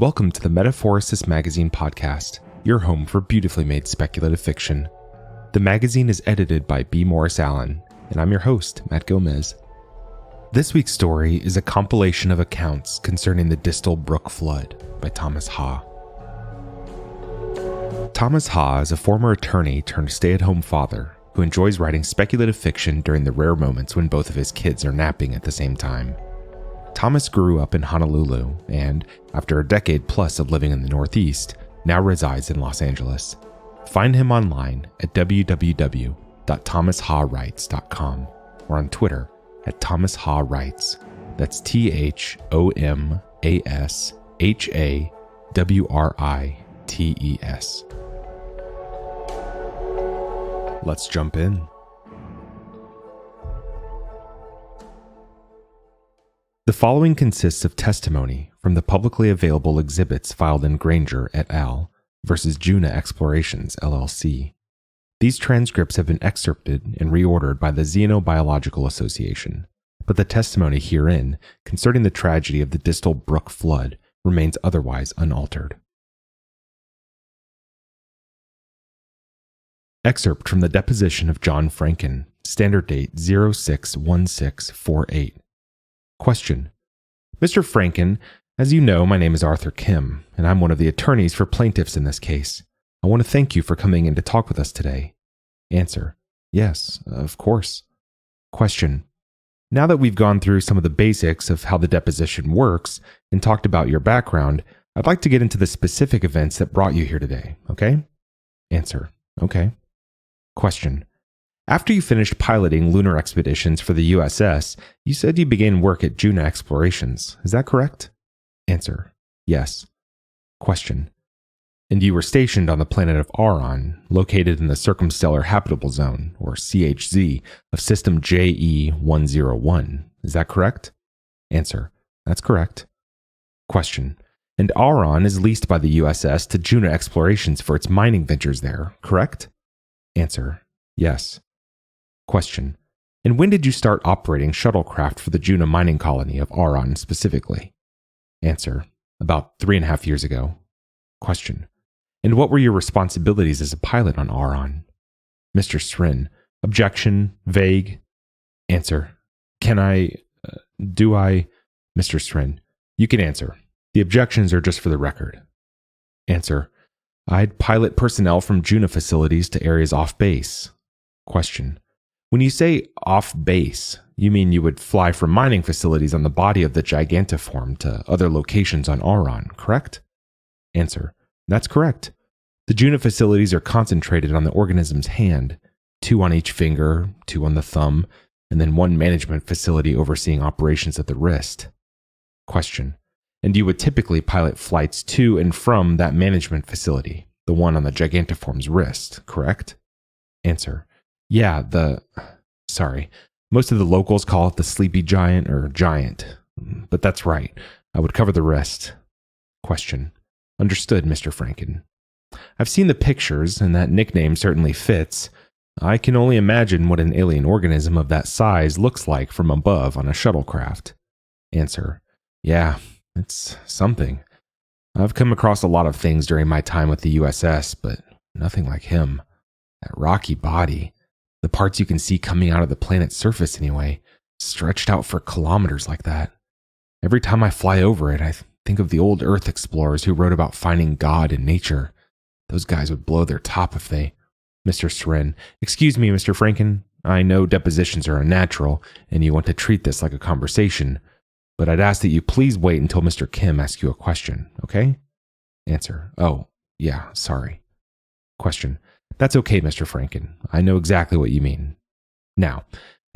Welcome to the Metaphorosis magazine podcast, your home for beautifully made speculative fiction. The magazine is edited by B. Morris Allen, and I'm your host, Matt Gomez. This week's story is a compilation of accounts concerning the Distal Brook flood by Thomas Ha. Thomas Ha is a former attorney turned stay-at-home father who enjoys writing speculative fiction during the rare moments when both of his kids are napping at the same time. Thomas grew up in Honolulu and, after a decade plus of living in the Northeast, now resides in Los Angeles. Find him online at www.thomashawrites.com or on Twitter at Thomas Ha Writes. That's ThomasHawrites. Let's jump in. The following consists of testimony from the publicly available exhibits filed in Granger et al. Versus Juna Explorations, LLC. These transcripts have been excerpted and reordered by the Xenobiological Association, but the testimony herein concerning the tragedy of the Distal Brook flood remains otherwise unaltered. Excerpt from the deposition of John Franken, standard date 061648. Question. Mr. Franken, as you know, my name is Arthur Kim, and I'm one of the attorneys for plaintiffs in this case. I want to thank you for coming in to talk with us today. Answer. Yes, of course. Question. Now that we've gone through some of the basics of how the deposition works and talked about your background, I'd like to get into the specific events that brought you here today, okay? Answer. Okay. Question. After you finished piloting lunar expeditions for the USS, you said you began work at Juna Explorations. Is that correct? Answer. Yes. Question. And you were stationed on the planet of Auron, located in the Circumstellar Habitable Zone, or CHZ, of System JE-101. Is that correct? Answer. That's correct. Question. And Auron is leased by the USS to Juna Explorations for its mining ventures there, correct? Answer. Yes. Question. And when did you start operating shuttlecraft for the Juna mining colony of Auron specifically? Answer. About 3.5 years ago. Question. And what were your responsibilities as a pilot on Auron? Mr. Srin. Objection. Vague. Answer. Do I? Mr. Srin. You can answer. The objections are just for the record. Answer. I'd pilot personnel from Juna facilities to areas off base. Question. When you say off base, you mean you would fly from mining facilities on the body of the Gigantiform to other locations on Auron, correct? Answer. That's correct. The Juna facilities are concentrated on the organism's hand, 2 on each finger, 2 on the thumb, and then 1 management facility overseeing operations at the wrist. Question. And you would typically pilot flights to and from that management facility, the one on the Gigantiform's wrist, correct? Answer. Yeah, most of the locals call it the Sleepy Giant or Giant, but that's right. I would cover the rest. Question. Understood, Mr. Franken. I've seen the pictures, and that nickname certainly fits. I can only imagine what an alien organism of that size looks like from above on a shuttlecraft. Answer. Yeah, it's something. I've come across a lot of things during my time with the USS, but nothing like him. That rocky body. The parts you can see coming out of the planet's surface anyway, stretched out for kilometers like that. Every time I fly over it, I think of the old Earth explorers who wrote about finding God in nature. Those guys would blow their top if they... Mr. Sren. Excuse me, Mr. Franken. I know depositions are unnatural, and you want to treat this like a conversation, but I'd ask that you please wait until Mr. Kim asks you a question, okay? Answer. Oh, yeah, sorry. Question. That's okay, Mr. Franken. I know exactly what you mean. Now,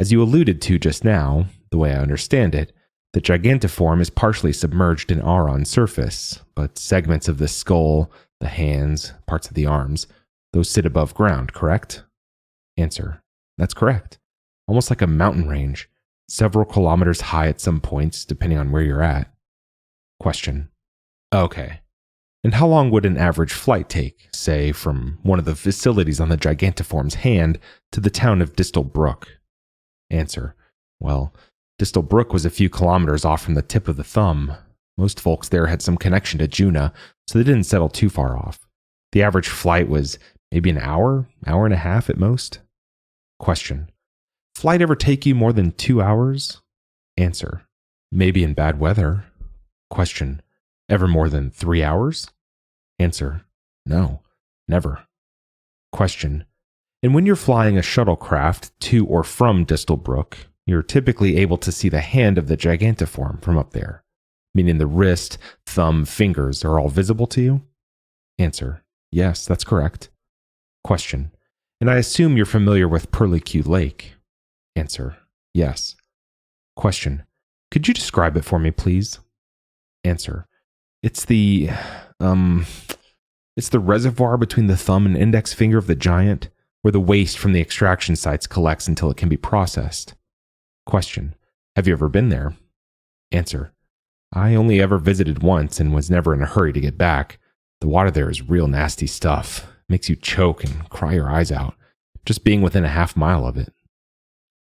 as you alluded to just now, the way I understand it, the Gigantiform is partially submerged in Auron's surface, but segments of the skull, the hands, parts of the arms, those sit above ground, correct? Answer. That's correct. Almost like a mountain range, several kilometers high at some points, depending on where you're at. Question. Okay. And how long would an average flight take, say, from one of the facilities on the Gigantiform's hand to the town of Distal Brook? Answer. Well, Distal Brook was a few kilometers off from the tip of the thumb. Most folks there had some connection to Juna, so they didn't settle too far off. The average flight was maybe an hour and a half at most. Question. Flight ever take you more than 2 hours? Answer. Maybe in bad weather. Question. Ever more than 3 hours? Answer. No, never. Question. And when you're flying a shuttlecraft to or from Distal Brook, you're typically able to see the hand of the gigantiform from up there, meaning the wrist, thumb, fingers are all visible to you? Answer. Yes, that's correct. Question. And I assume you're familiar with Purlique Lake? Answer. Yes. Question. Could you describe it for me, please? Answer. It's the reservoir between the thumb and index finger of the giant, where the waste from the extraction sites collects until it can be processed. Question. Have you ever been there? Answer. I only ever visited once and was never in a hurry to get back. The water there is real nasty stuff. Makes you choke and cry your eyes out, just being within a half mile of it.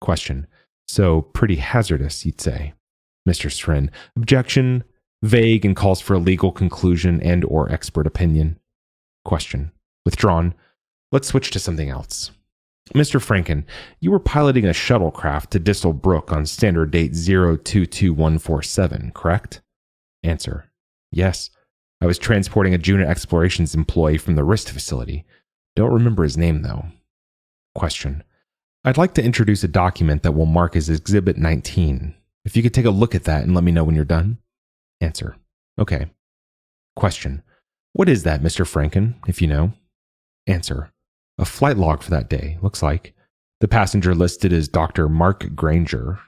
Question. So pretty hazardous, you'd say. Mr. Srin. Objection. Vague and calls for a legal conclusion and or expert opinion. Question. Withdrawn. Let's switch to something else. Mr. Franken, you were piloting a shuttlecraft to Distal Brook on standard date 022147, correct? Answer. Yes. I was transporting a Juna Explorations employee from the Wrist facility. Don't remember his name, though. Question. I'd like to introduce a document that will mark as Exhibit 19. If you could take a look at that and let me know when you're done. Answer. Okay. Question. What is that, Mr. Franken, if you know? Answer. A flight log for that day, looks like. The passenger listed is Dr. Mark Granger.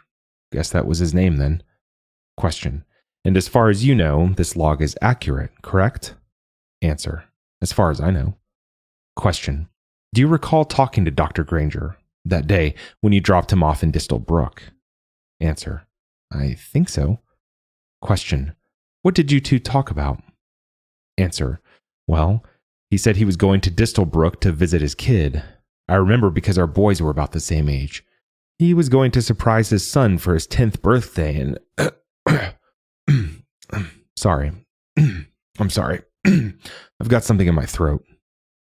Guess that was his name then. Question. And as far as you know, this log is accurate, correct? Answer. As far as I know. Question. Do you recall talking to Dr. Granger that day when you dropped him off in Distal Brook? Answer. I think so. Question. What did you two talk about? Answer. Well, he said he was going to Distal Brook to visit his kid. I remember because our boys were about the same age. He was going to surprise his son for his 10th birthday and... Sorry. I'm sorry. I've got something in my throat.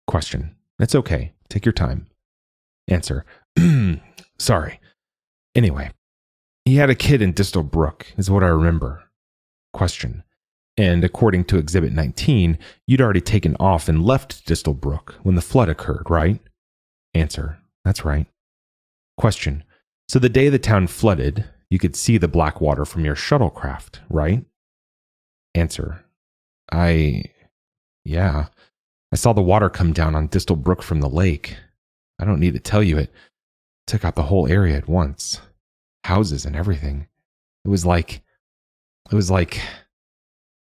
Question. It's okay. Take your time. Answer. Sorry. Anyway, he had a kid in Distal Brook, is what I remember. Question. And according to Exhibit 19, you'd already taken off and left Distal Brook when the flood occurred, right? Answer. That's right. Question. So the day the town flooded, you could see the black water from your shuttlecraft, right? Answer. Yeah. I saw the water come down on Distal Brook from the lake. I don't need to tell you, it took out the whole area at once. Houses and everything. It was like,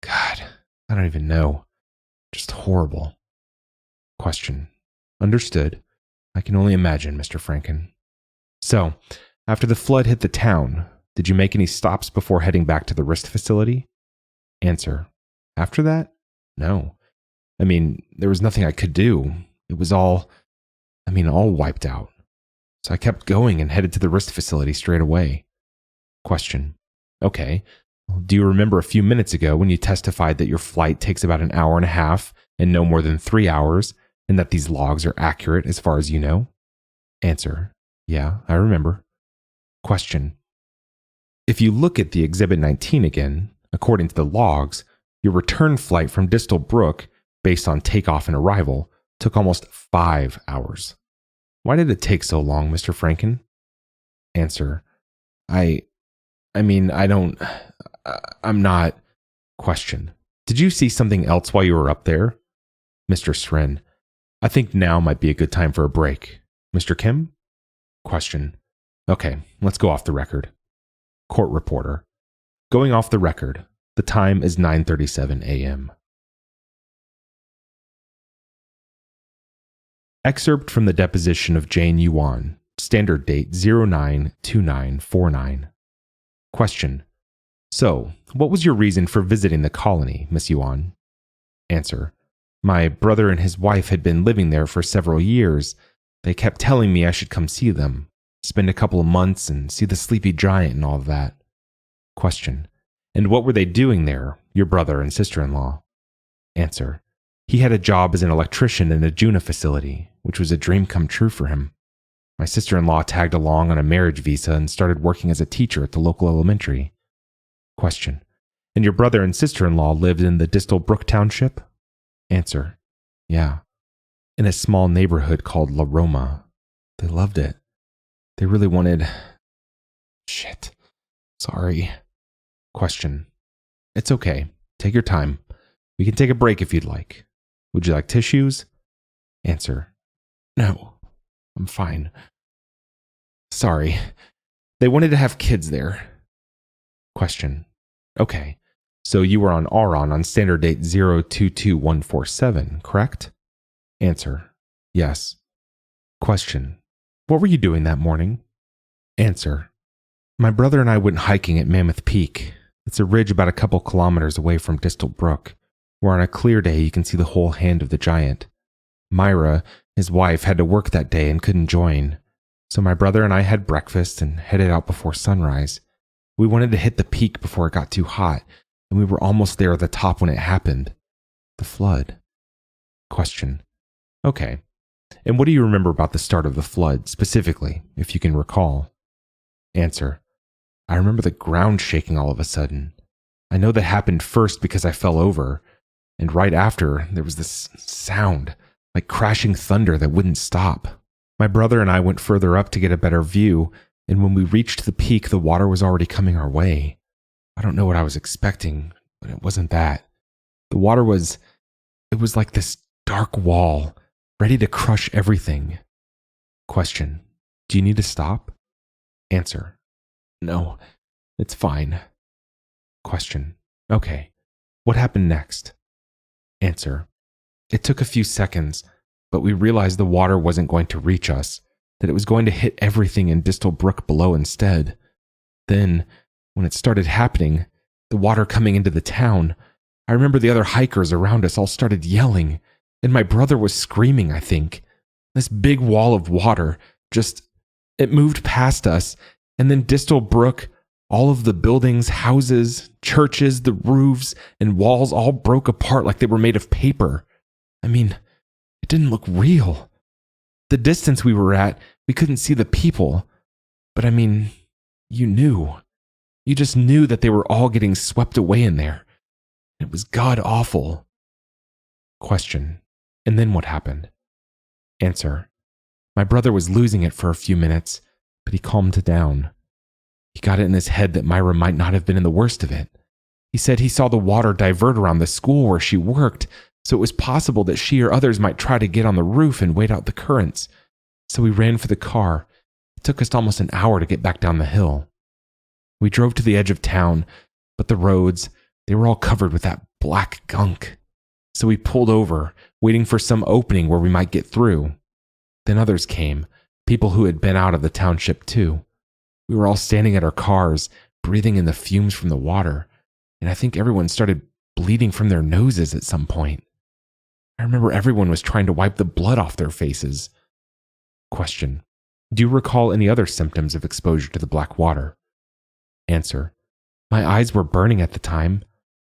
God, I don't even know. Just horrible. Question. Understood. I can only imagine, Mr. Franken. So, after the flood hit the town, did you make any stops before heading back to the Wrist facility? Answer. After that? No. I mean, there was nothing I could do. It was all wiped out. So I kept going and headed to the Wrist facility straight away. Question. Okay. Do you remember a few minutes ago when you testified that your flight takes about an hour and a half and no more than 3 hours, and that these logs are accurate as far as you know? Answer. Yeah, I remember. Question. If you look at the Exhibit 19 again, according to the logs, your return flight from Distal Brook, based on takeoff and arrival, took almost 5 hours. Why did it take so long, Mr. Franken? Answer. I'm not... Question. Did you see something else while you were up there? Mr. Srin. I think now might be a good time for a break. Mr. Kim? Question. Okay, let's go off the record. Court reporter. Going off the record. The time is 9:37 a.m. Excerpt from the deposition of Jane Yuan, standard date 092949. Question. So, what was your reason for visiting the colony, Miss Yuan? Answer. My brother and his wife had been living there for several years. They kept telling me I should come see them, spend a couple of months and see the sleepy giant and all of that. Question. And what were they doing there your brother and sister-in-law. Answer: he had a job as an electrician in a Juna facility, which was a dream come true for him. My sister-in-law tagged along on a marriage visa and started working as a teacher at the local elementary. Question: and your brother and sister-in-law lived in the Distal Brook township? Answer: yeah, in a small neighborhood called La Roma. They loved it. They really wanted... Shit. Sorry. Question: it's okay. Take your time. We can take a break if you'd like. Would you like tissues? Answer: no, I'm fine. Sorry. They wanted to have kids there. Question: okay. So you were on Auron on standard date 022147, correct? Answer: yes. Question: what were you doing that morning? Answer: my brother and I went hiking at Mammoth Peak. It's a ridge about a couple kilometers away from Distal Brook, where on a clear day you can see the whole hand of the giant. Myra, his wife, had to work that day and couldn't join, so my brother and I had breakfast and headed out before sunrise. We wanted to hit the peak before it got too hot, and we were almost there at the top when it happened. The flood. Question: okay. And what do you remember about the start of the flood, specifically, if you can recall? Answer: I remember the ground shaking all of a sudden. I know that happened first because I fell over, and right after, there was this sound, like crashing thunder that wouldn't stop. My brother and I went further up to get a better view, and when we reached the peak, the water was already coming our way. I don't know what I was expecting, but it wasn't that. The water was like this dark wall, ready to crush everything. Question: do you need to stop? Answer: no, it's fine. Question: okay. What happened next? Answer: it took a few seconds, but we realized the water wasn't going to reach us, that it was going to hit everything in Distal Brook below instead. Then, when it started happening, the water coming into the town, I remember the other hikers around us all started yelling, and my brother was screaming, I think. This big wall of water, it moved past us, and then Distal Brook, all of the buildings, houses, churches, the roofs, and walls all broke apart like they were made of paper. I mean, it didn't look real. The distance we were at, we couldn't see the people. But I mean, you knew. You just knew that they were all getting swept away in there. It was god-awful. Question: and then what happened? Answer: my brother was losing it for a few minutes, but he calmed down. He got it in his head that Myra might not have been in the worst of it. He said he saw the water divert around the school where she worked, so it was possible that she or others might try to get on the roof and wait out the currents. So we ran for the car. It took us almost an hour to get back down the hill. We drove to the edge of town, but the roads, they were all covered with that black gunk. So we pulled over, waiting for some opening where we might get through. Then others came, people who had been out of the township too. We were all standing at our cars, breathing in the fumes from the water, and I think everyone started bleeding from their noses at some point. I remember everyone was trying to wipe the blood off their faces. Question: do you recall any other symptoms of exposure to the black water? Answer: my eyes were burning at the time,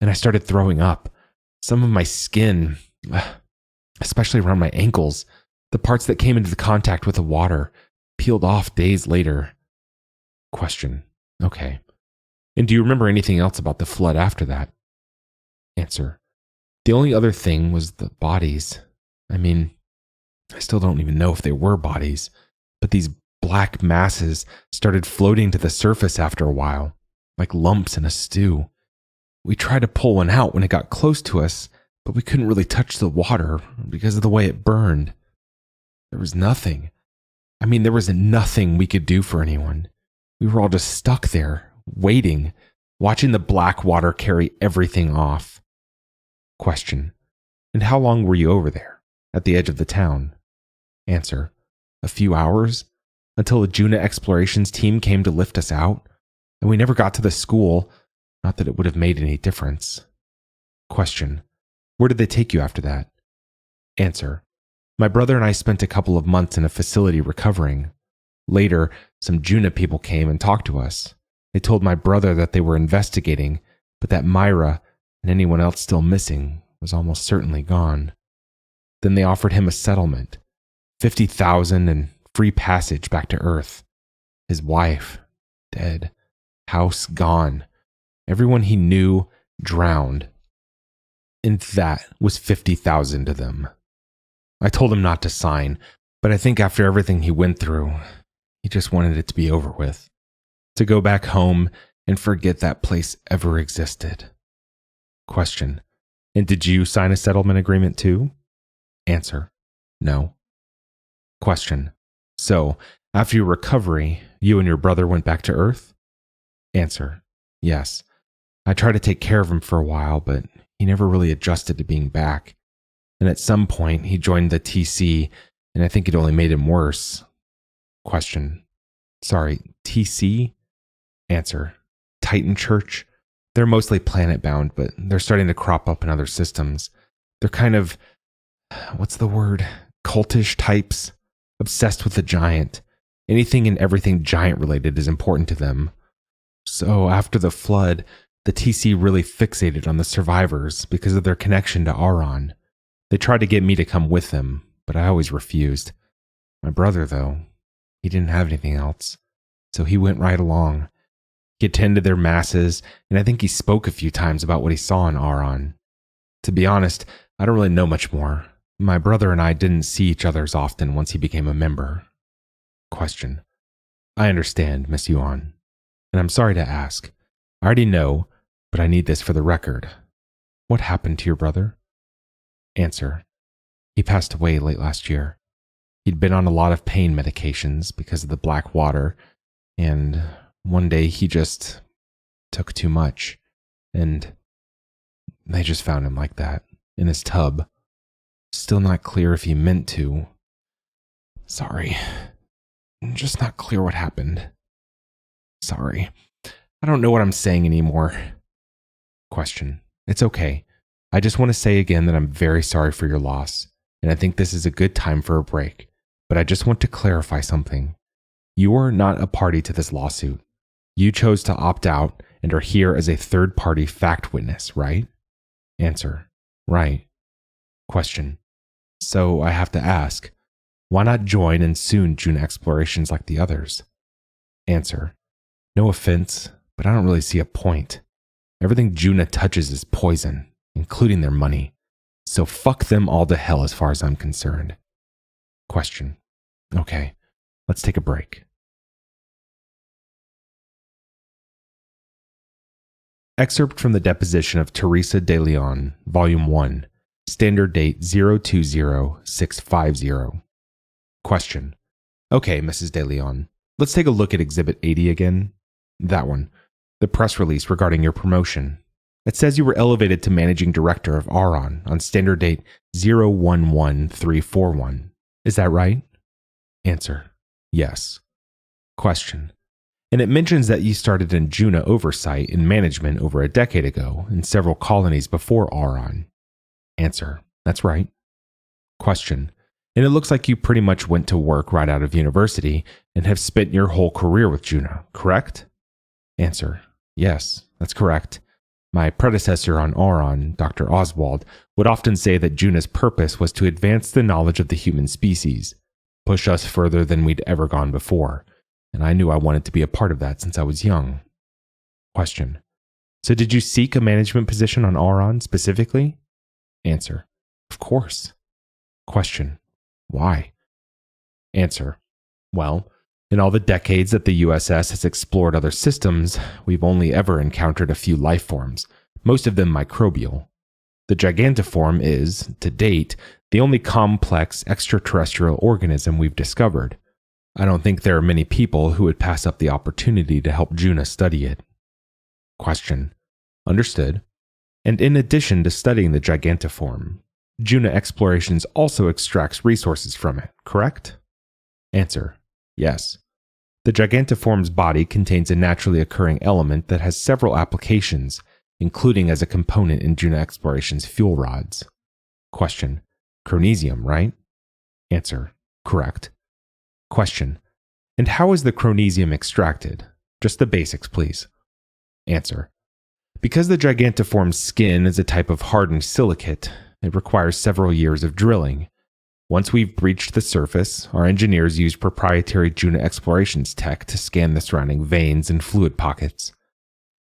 and I started throwing up. Some of my skin, especially around my ankles, the parts that came into contact with the water, peeled off days later. Question: okay. And do you remember anything else about the flood after that? Answer: the only other thing was the bodies. I mean, I still don't even know if they were bodies, but these black masses started floating to the surface after a while, like lumps in a stew. We tried to pull one out when it got close to us, but we couldn't really touch the water because of the way it burned. There was nothing. I mean, there was nothing we could do for anyone. We were all just stuck there, waiting, watching the black water carry everything off. Question: and how long were you over there, at the edge of the town? Answer: a few hours, until the Juna explorations team came to lift us out, and we never got to the school, not that it would have made any difference. Question: where did they take you after that? Answer: my brother and I spent a couple of months in a facility recovering. Later, some Juna people came and talked to us. They told my brother that they were investigating, but that Myra and anyone else still missing was almost certainly gone. Then they offered him a settlement, 50,000 and free passage back to Earth. His wife, dead. House gone. Everyone he knew, drowned. And that was 50,000 to them. I told him not to sign, but I think after everything he went through, he just wanted it to be over with. To go back home and forget that place ever existed. Question. And did you sign a settlement agreement too? Answer. No. Question. So, after your recovery, you and your brother went back to Earth? Answer. Yes. I tried to take care of him for a while, but he never really adjusted to being back. And at some point, he joined the TC, and I think it only made him worse. Question. Sorry, TC? Answer. Titan Church? They're mostly planet-bound, but they're starting to crop up in other systems. They're kind of, what's the word? Cultish types? Obsessed with the giant. Anything and everything giant-related is important to them. So after the flood, the TC really fixated on the survivors because of their connection to Auron. They tried to get me to come with them, but I always refused. My brother, though, he didn't have anything else, so he went right along. He attended their masses, and I think he spoke a few times about what he saw in Auron. To be honest, I don't really know much more. My brother and I didn't see each other as often once he became a member. Question. I understand, Miss Yuan, and I'm sorry to ask. I already know, but I need this for the record. What happened to your brother? Answer. He passed away late last year. He'd been on a lot of pain medications because of the black water, and one day he just took too much, and they just found him like that, in his tub. Still not clear if he meant to. Sorry. Just not clear what happened. Sorry. I don't know what I'm saying anymore. Question. It's okay. I just want to say again that I'm very sorry for your loss, and I think this is a good time for a break, but I just want to clarify something. You are not a party to this lawsuit. You chose to opt out and are here as a third-party fact witness, right? Answer. Right. Question. So I have to ask, why not join and soon June explorations like the others? Answer. No offense, but I don't really see a point. Everything Juna touches is poison, including their money. So fuck them all to hell as far as I'm concerned. Question. Okay, let's take a break. Excerpt from the deposition of Teresa de Leon, Volume 1, Standard Date 020650. Question. Okay, Mrs. de Leon, let's take a look at Exhibit 80 again. That one. The press release regarding your promotion. It says you were elevated to Managing Director of Auron on Standard Date 011341. Is that right? Answer. Yes. Question. And it mentions that you started in Juna oversight and management over a decade ago in several colonies before Auron. Answer. That's right. Question. And it looks like you pretty much went to work right out of university and have spent your whole career with Juna, correct? Answer. Yes, that's correct. My predecessor on Auron, Dr. Oswald, would often say that Juna's purpose was to advance the knowledge of the human species, push us further than we'd ever gone before, and I knew I wanted to be a part of that since I was young. Question. So did you seek a management position on Auron specifically? Answer. Of course. Question. Why? Answer. Well, in all the decades that the USS has explored other systems, we've only ever encountered a few life forms, most of them microbial. The gigantiform is, to date, the only complex extraterrestrial organism we've discovered. I don't think there are many people who would pass up the opportunity to help Juna study it. Question. Understood. And in addition to studying the gigantiform, Juna Explorations also extracts resources from it, correct? Answer. Yes. The gigantiform's body contains a naturally occurring element that has several applications, including as a component in Juna Exploration's fuel rods. Question. Chronesium, right? Answer. Correct. Question. And how is the chronesium extracted? Just the basics, please. Answer. Because the gigantiform's skin is a type of hardened silicate, it requires several years of drilling. Once we've breached the surface, our engineers use proprietary Juna Explorations tech to scan the surrounding veins and fluid pockets.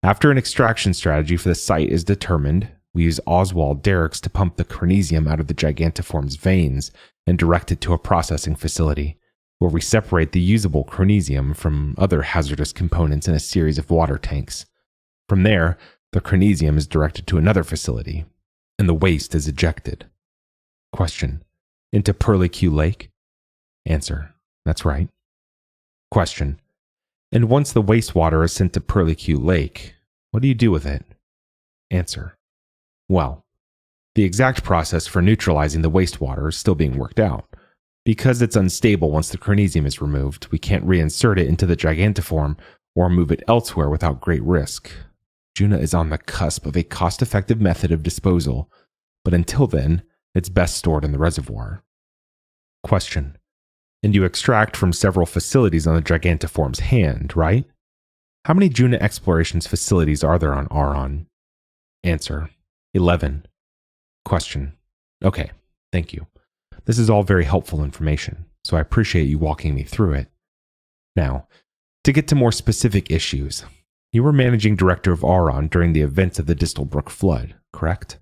After an extraction strategy for the site is determined, we use Oswald derricks to pump the Chronesium out of the gigantiform's veins and direct it to a processing facility, where we separate the usable Chronesium from other hazardous components in a series of water tanks. From there, the Chronesium is directed to another facility, and the waste is ejected. Question. Into Perlique Lake? Answer. That's right. Question. And once the wastewater is sent to Perlique Lake, what do you do with it? Answer. Well, the exact process for neutralizing the wastewater is still being worked out. Because it's unstable once the Chronesium is removed, we can't reinsert it into the gigantiform or move it elsewhere without great risk. Juna is on the cusp of a cost-effective method of disposal, but until then, it's best stored in the reservoir. Question. And you extract from several facilities on the gigantiform's hand, right? How many Juna Explorations facilities are there on Auron? Answer. 11. Question. Okay, thank you. This is all very helpful information, so I appreciate you walking me through it. Now, to get to more specific issues, you were managing director of Auron during the events of the Distal Brook flood, correct?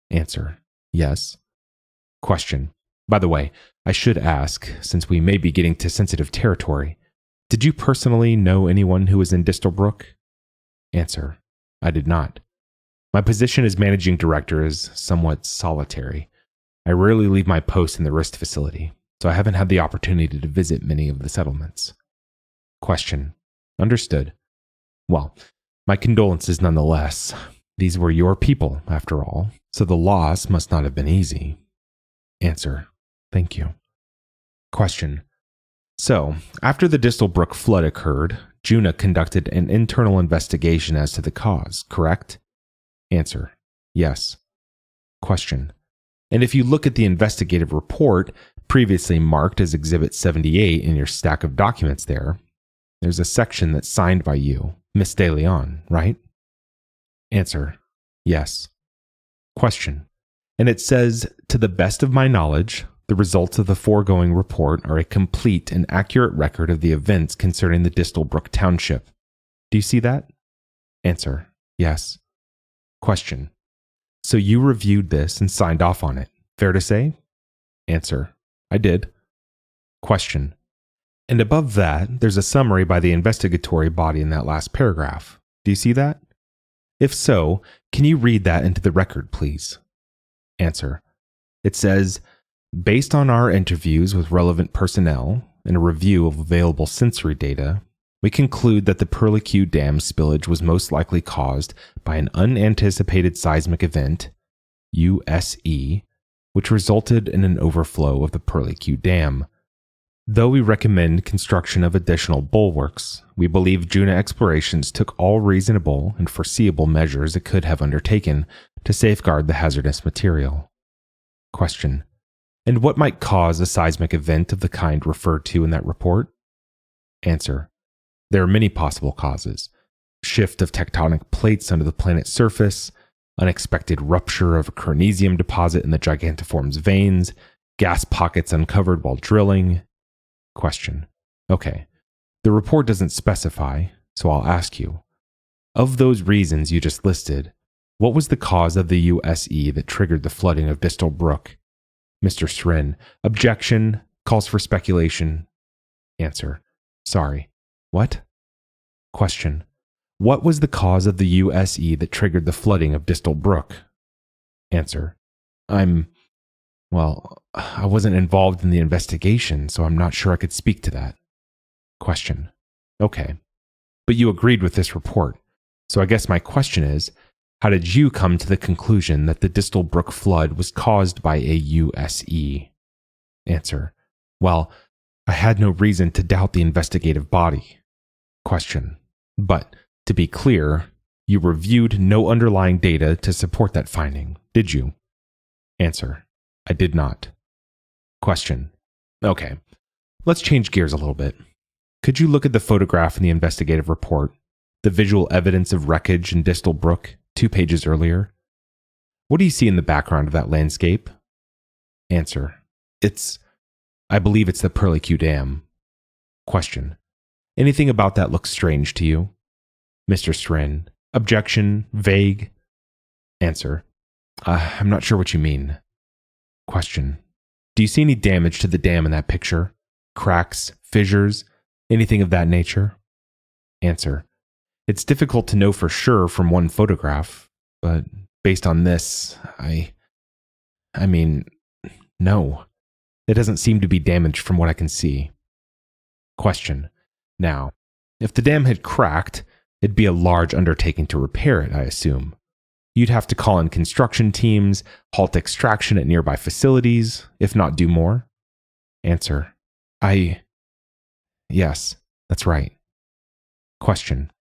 Answer. Yes. Question. By the way, I should ask, since we may be getting to sensitive territory, did you personally know anyone who was in Distal Brook? Answer. I did not. My position as managing director is somewhat solitary. I rarely leave my post in the Rist facility, so I haven't had the opportunity to visit many of the settlements. Question. Understood. Well, my condolences nonetheless. These were your people, after all, so the loss must not have been easy. Answer. Thank you. Question. So, after the Distal Brook flood occurred, Juna conducted an internal investigation as to the cause, correct? Answer. Yes. Question. And if you look at the investigative report, previously marked as Exhibit 78 in your stack of documents there's a section that's signed by you, Miss De Leon, right? Answer. Yes. Question. And it says, to the best of my knowledge, the results of the foregoing report are a complete and accurate record of the events concerning the Distal Brook Township. Do you see that? Answer. Yes. Question. So you reviewed this and signed off on it, fair to say? Answer. I did. Question. And above that, there's a summary by the investigatory body in that last paragraph. Do you see that? If so, can you read that into the record, please? Answer. It says, based on our interviews with relevant personnel and a review of available sensory data, we conclude that the Perlique Dam spillage was most likely caused by an unanticipated seismic event, USE, which resulted in an overflow of the Perlique Dam. Though we recommend construction of additional bulwarks, we believe Juna Explorations took all reasonable and foreseeable measures it could have undertaken to safeguard the hazardous material. Question. And what might cause a seismic event of the kind referred to in that report? Answer. There are many possible causes. Shift of tectonic plates under the planet's surface, unexpected rupture of a Chronesium deposit in the gigantiform's veins, gas pockets uncovered while drilling. Question. Okay. The report doesn't specify, so I'll ask you. Of those reasons you just listed, what was the cause of the USE that triggered the flooding of Distal Brook? Mr. Srin. Objection. Calls for speculation. Answer. Sorry. What? Question. What was the cause of the USE that triggered the flooding of Distal Brook? Answer. I wasn't involved in the investigation, so I'm not sure I could speak to that. Question. Okay. But you agreed with this report, so I guess my question is, how did you come to the conclusion that the Distal Brook flood was caused by a USE? Answer. Well, I had no reason to doubt the investigative body. Question. But, to be clear, you reviewed no underlying data to support that finding, did you? Answer. I did not. Question. Okay. Let's change gears a little bit. Could you look at the photograph in the investigative report, the visual evidence of wreckage in Distal Brook, 2 pages earlier. What do you see in the background of that landscape? Answer. I believe it's the Perlicue Dam. Question. Anything about that looks strange to you? Mr. Srin. Objection. Vague. Answer. I'm not sure what you mean. Question. Do you see any damage to the dam in that picture? Cracks, fissures, anything of that nature? Answer. It's difficult to know for sure from one photograph, but based on this, I mean, no. It doesn't seem to be damaged from what I can see. Question. Now, if the dam had cracked, it'd be a large undertaking to repair it, I assume. You'd have to call in construction teams, halt extraction at nearby facilities, if not do more. Answer. Yes, that's right. Question.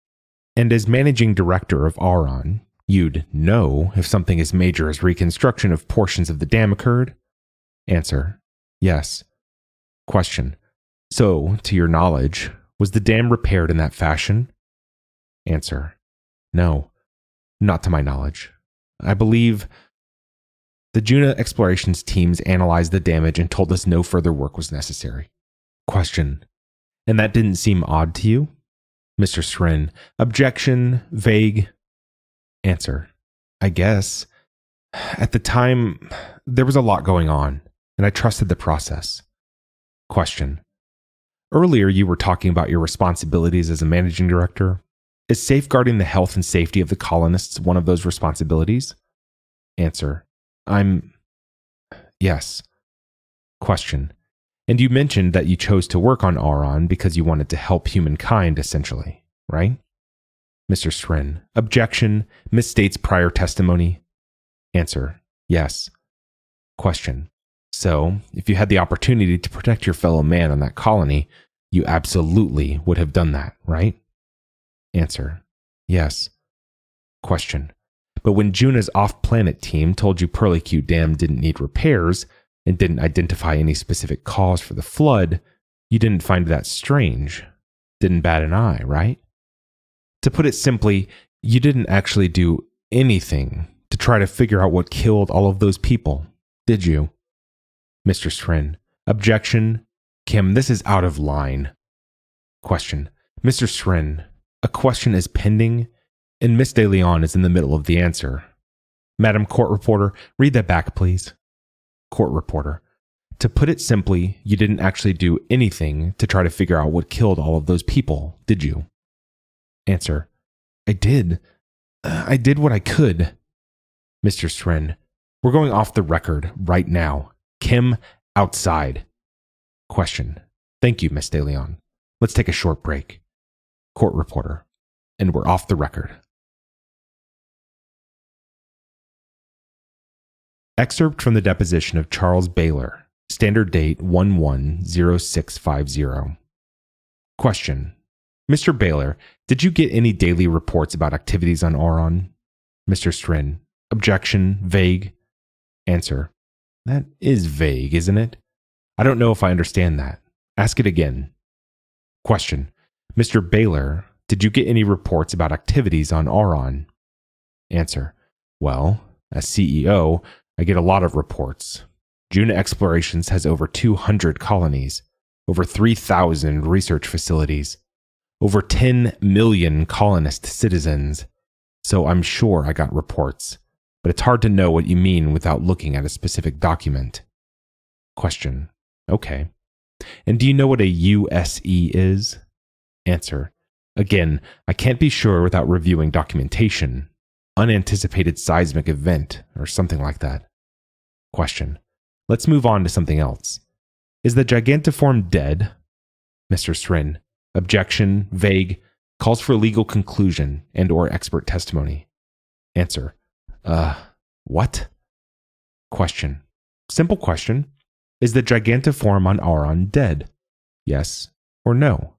And as managing director of Auron, you'd know if something as major as reconstruction of portions of the dam occurred? Answer. Yes. Question. So, to your knowledge, was the dam repaired in that fashion? Answer. No, not to my knowledge. I believe the Juna Explorations teams analyzed the damage and told us no further work was necessary. Question. And that didn't seem odd to you? Mr. Srin. Objection. Vague. Answer. I guess. At the time, there was a lot going on, and I trusted the process. Question. Earlier, you were talking about your responsibilities as a managing director. Is safeguarding the health and safety of the colonists one of those responsibilities? Answer. Yes. Question. And you mentioned that you chose to work on Auron because you wanted to help humankind, essentially, right? Mr. Srin. Objection. Misstates prior testimony. Answer. Yes. Question. So, if you had the opportunity to protect your fellow man on that colony, you absolutely would have done that, right? Answer. Yes. Question. But when Juna's off-planet team told you Perlicue Dam didn't need repairs and didn't identify any specific cause for the flood, you didn't find that strange. Didn't bat an eye, right? To put it simply, you didn't actually do anything to try to figure out what killed all of those people, did you? Mr. Srin. Objection. Kim, this is out of line. Question. Mr. Srin, a question is pending, and Miss De Leon is in the middle of the answer. Madam Court Reporter, read that back, please. Court Reporter. To put it simply, you didn't actually do anything to try to figure out what killed all of those people, did you? Answer. I did. I did what I could. Mr. Srin, we're going off the record right now. Kim, outside. Question. Thank you, Miss De Leon. Let's take a short break. Court Reporter. And we're off the record. Excerpt from the deposition of Charles Baylor, standard date 110650. Question. Mr. Baylor, did you get any daily reports about activities on Auron? Mr. Srin. Objection. Vague. Answer. That is vague, isn't it? I don't know if I understand that. Ask it again. Question. Mr. Baylor, did you get any reports about activities on Auron? Answer. Well, as CEO, I get a lot of reports. Juna Explorations has over 200 colonies, over 3,000 research facilities, over 10 million colonist citizens. So I'm sure I got reports, but it's hard to know what you mean without looking at a specific document. Question. Okay. And do you know what a USE is? Answer. Again, I can't be sure without reviewing documentation. Unanticipated seismic event, or something like that. Question. Let's move on to something else. Is the gigantiform dead? Mr. Srin. Objection. Vague. Calls for legal conclusion and or expert testimony. Answer. What? Question. Simple question. Is the gigantiform on Auron dead? Yes or no?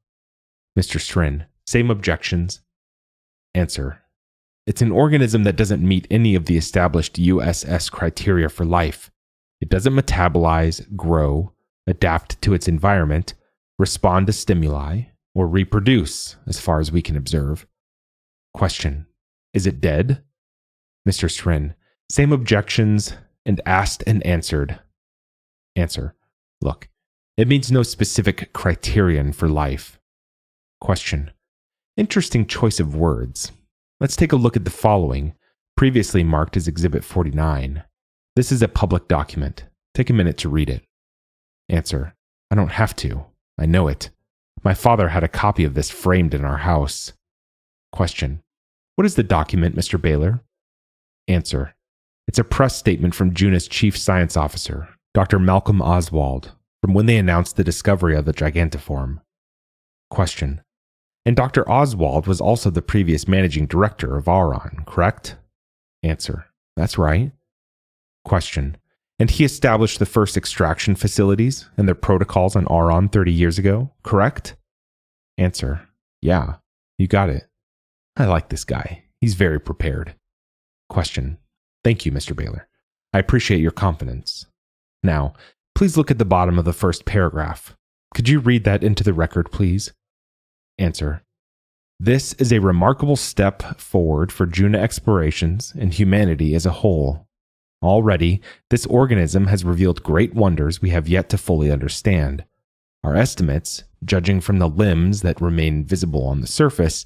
Mr. Srin. Same objections. Answer. It's an organism that doesn't meet any of the established USS criteria for life. It doesn't metabolize, grow, adapt to its environment, respond to stimuli, or reproduce, as far as we can observe. Question. Is it dead? Mr. Srin, same objections, and asked and answered. Answer, look, it means no specific criterion for life. Question, interesting choice of words. Let's take a look at the following, previously marked as Exhibit 49. This is a public document. Take a minute to read it. Answer, I don't have to. I know it. My father had a copy of this framed in our house. Question, what is the document, Mr. Baylor? Answer, it's a press statement from June's chief science officer, Dr. Malcolm Oswald, from when they announced the discovery of the gigantiform. Question, and Dr. Oswald was also the previous managing director of Auron, correct? Answer, that's right. Question, and he established the first extraction facilities and their protocols on Auron 30 years ago, correct? Answer, yeah, you got it. I like this guy. He's very prepared. Question, thank you, Mr. Baylor. I appreciate your confidence. Now, please look at the bottom of the first paragraph. Could you read that into the record, please? Answer, this is a remarkable step forward for Juna explorations and humanity as a whole. Already, this organism has revealed great wonders we have yet to fully understand. Our estimates, judging from the limbs that remain visible on the surface,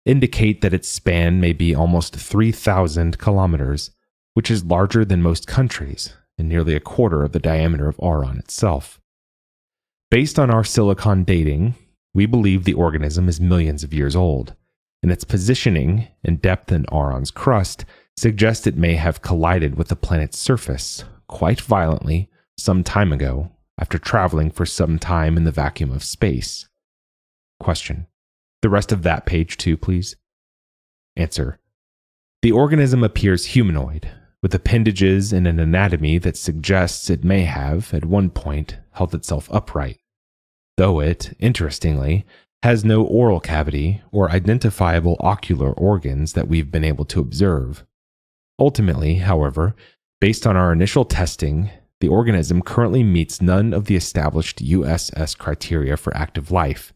indicate that its span may be almost 3,000 kilometers, which is larger than most countries and nearly a quarter of the diameter of Auron itself. Based on our silicon dating, we believe the organism is millions of years old, and its positioning and depth in Auron's crust suggest it may have collided with the planet's surface quite violently some time ago after traveling for some time in the vacuum of space. Question, the rest of that page too, please. Answer, the organism appears humanoid, with appendages and an anatomy that suggests it may have, at one point, held itself upright, though it, interestingly, has no oral cavity or identifiable ocular organs that we've been able to observe. Ultimately, however, based on our initial testing, the organism currently meets none of the established USS criteria for active life.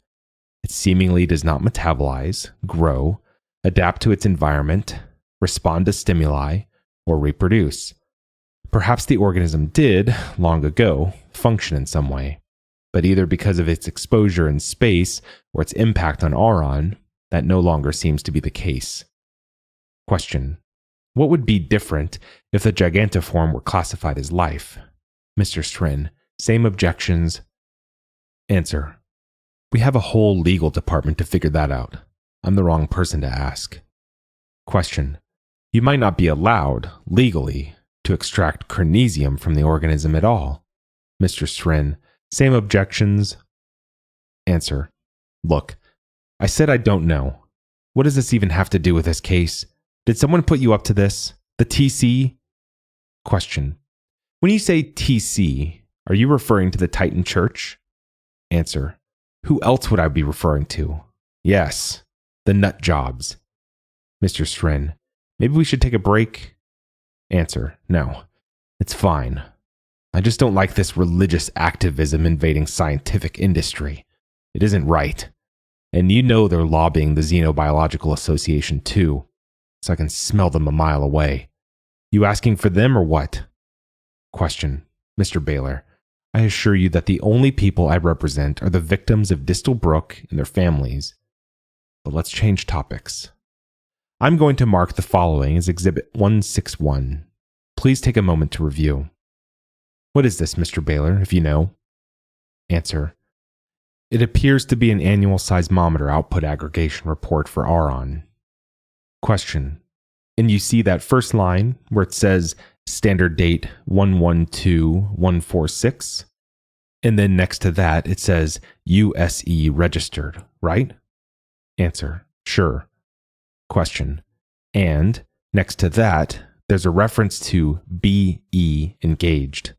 It seemingly does not metabolize, grow, adapt to its environment, respond to stimuli, or reproduce. Perhaps the organism did, long ago, function in some way, but either because of its exposure in space or its impact on Auron, that no longer seems to be the case. Question, what would be different if the gigantiform were classified as life? Mr. Strin, same objections. Answer, we have a whole legal department to figure that out. I'm the wrong person to ask. Question, you might not be allowed, legally, to extract chronesium from the organism at all. Mr. Strin, same objections. Answer, look, I said I don't know. What does this even have to do with this case? Did someone put you up to this? The TC? Question, when you say TC, are you referring to the Titan Church? Answer, who else would I be referring to? Yes, the nut jobs. Mr. Strin, maybe we should take a break? Answer, no, it's fine. I just don't like this religious activism invading scientific industry. It isn't right. And you know they're lobbying the Xenobiological Association too, so I can smell them a mile away. You asking for them or what? Question, Mr. Baylor, I assure you that the only people I represent are the victims of Distal Brook and their families. But let's change topics. I'm going to mark the following as Exhibit 161. Please take a moment to review. What is this, Mr. Baylor, if you know? Answer, it appears to be an annual seismometer output aggregation report for Auron. Question, and you see that first line where it says standard date 112146? And then next to that it says USE registered, right? Answer, sure. Question, and next to that there's a reference to BE engaged.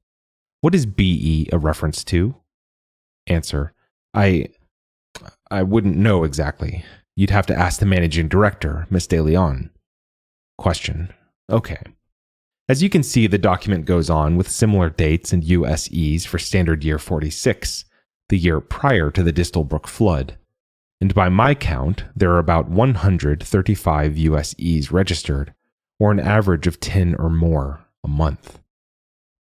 What is BE a reference to? Answer, I wouldn't know exactly. You'd have to ask the managing director, Miss De Leon. Question, okay. As you can see, the document goes on with similar dates and USEs for standard year 46, the year prior to the Distal Brook flood. And by my count, there are about 135 USEs registered, or an average of 10 or more a month.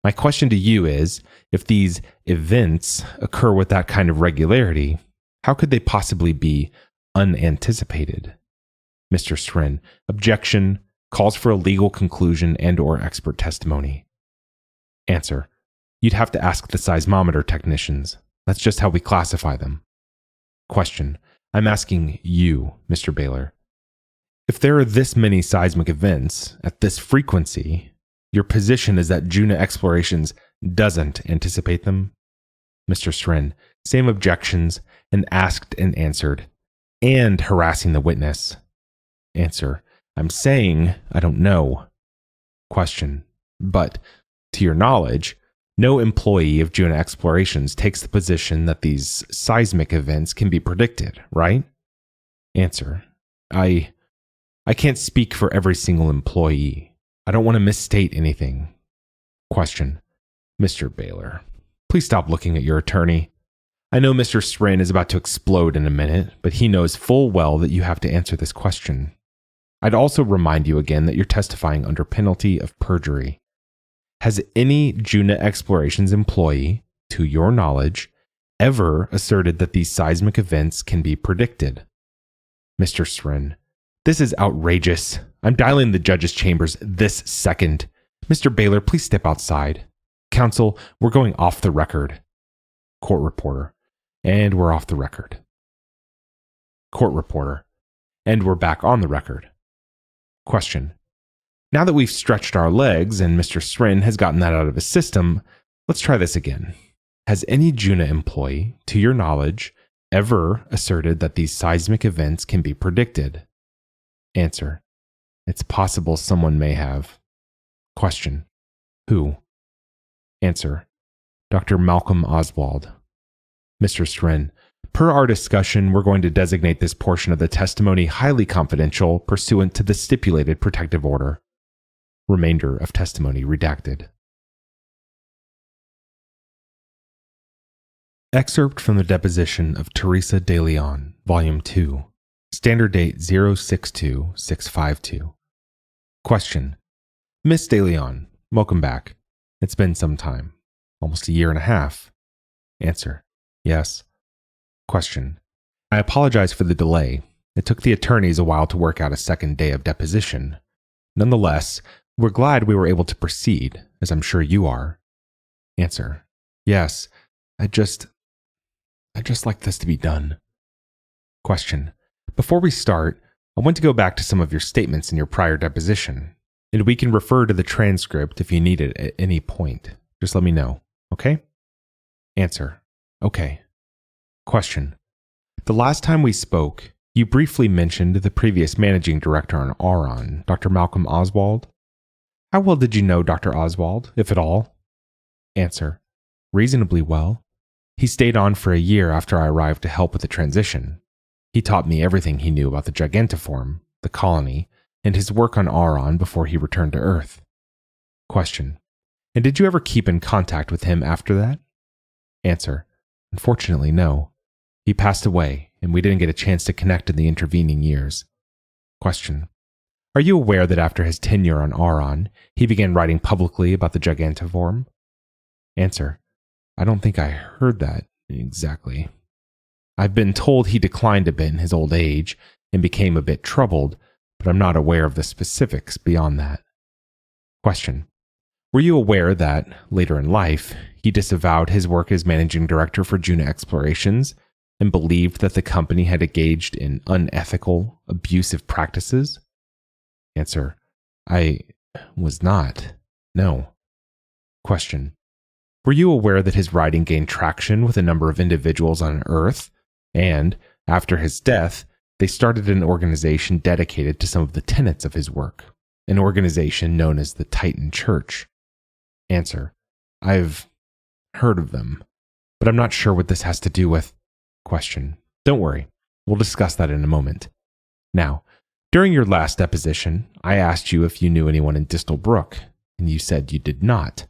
My question to you is, if these events occur with that kind of regularity, how could they possibly be unanticipated? Mr. Srin, objection, calls for a legal conclusion and/or expert testimony. Answer, you'd have to ask the seismometer technicians. That's just how we classify them. Question, I'm asking you, Mr. Baylor. If there are this many seismic events at this frequency, your position is that Juna Explorations doesn't anticipate them? Mr. Srin, same objections, and asked and answered, and harassing the witness. Answer, I'm saying I don't know. Question, but to your knowledge, no employee of Juna Explorations takes the position that these seismic events can be predicted, right? Answer, I can't speak for every single employee. I don't want to misstate anything. Question, Mr. Baylor, please stop looking at your attorney. I know Mr. Srin is about to explode in a minute, but he knows full well that you have to answer this question. I'd also remind you again that you're testifying under penalty of perjury. Has any Juna Explorations employee, to your knowledge, ever asserted that these seismic events can be predicted? Mr. Srin, this is outrageous. I'm dialing the judge's chambers this second. Mr. Baylor, please step outside. Counsel, we're going off the record. Court reporter, and we're off the record. Court reporter, and we're back on the record. Question. Now that we've stretched our legs and Mr. Srin has gotten that out of his system, let's try this again. Has any Juna employee, to your knowledge, ever asserted that these seismic events can be predicted? Answer. It's possible someone may have. Question. Who? Answer. Dr. Malcolm Oswald. Mr. Srin, per our discussion, we're going to designate this portion of the testimony highly confidential pursuant to the stipulated protective order. Remainder of testimony redacted. Excerpt from the deposition of Teresa de Leon, Volume 2, Standard Date 062652. Question. Miss de Leon, welcome back. It's been some time, almost a year and a half. Answer. Yes. Question. I apologize for the delay. It took the attorneys a while to work out a second day of deposition. Nonetheless, we're glad we were able to proceed, as I'm sure you are. Answer. Yes, I'd just like this to be done. Question. Before we start, I want to go back to some of your statements in your prior deposition, and we can refer to the transcript if you need it at any point. Just let me know, okay? Answer. Okay. Question. The last time we spoke, you briefly mentioned the previous managing director on Auron, Dr. Malcolm Oswald. How well did you know Dr. Oswald, if at all? Answer. Reasonably well. He stayed on for a year after I arrived to help with the transition. He taught me everything he knew about the Gigantiform, the colony, and his work on Auron before he returned to Earth. Question. And did you ever keep in contact with him after that? Answer. Unfortunately, no. He passed away, and we didn't get a chance to connect in the intervening years. Question. Are you aware that after his tenure on Auron, he began writing publicly about the Gigantiform? Answer. I don't think I heard that exactly. I've been told he declined a bit in his old age and became a bit troubled, but I'm not aware of the specifics beyond that. Question. Were you aware that, later in life, he disavowed his work as managing director for Juna Explorations and believed that the company had engaged in unethical, abusive practices? Answer. I was not. No. Question. Were you aware that his writing gained traction with a number of individuals on Earth, and, after his death, they started an organization dedicated to some of the tenets of his work, an organization known as the Titan Church? Answer. I've heard of them, but I'm not sure what this has to do with... Question. Don't worry. We'll discuss that in a moment. Now, during your last deposition, I asked you if you knew anyone in Distal Brook, and you said you did not.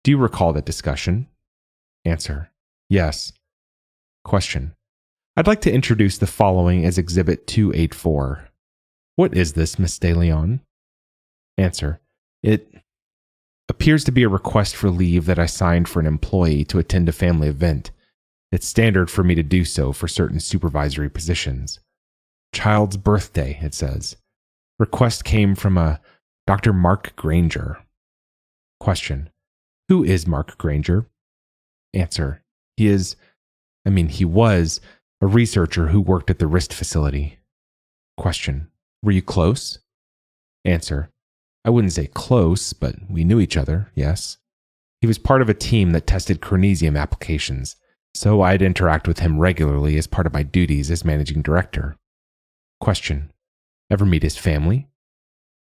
Do you recall that discussion? Answer. Yes. Question. I'd like to introduce the following as Exhibit 284. What is this, Miss de Leon? Answer. It appears to be a request for leave that I signed for an employee to attend a family event. It's standard for me to do so for certain supervisory positions. Child's birthday, it says. Request came from a Dr. Mark Granger. Question. Who is Mark Granger? Answer. He was a researcher who worked at the wrist facility. Question. Were you close? Answer. I wouldn't say close, but we knew each other, yes. He was part of a team that tested Chronesium applications, so I'd interact with him regularly as part of my duties as managing director. Question. Ever meet his family?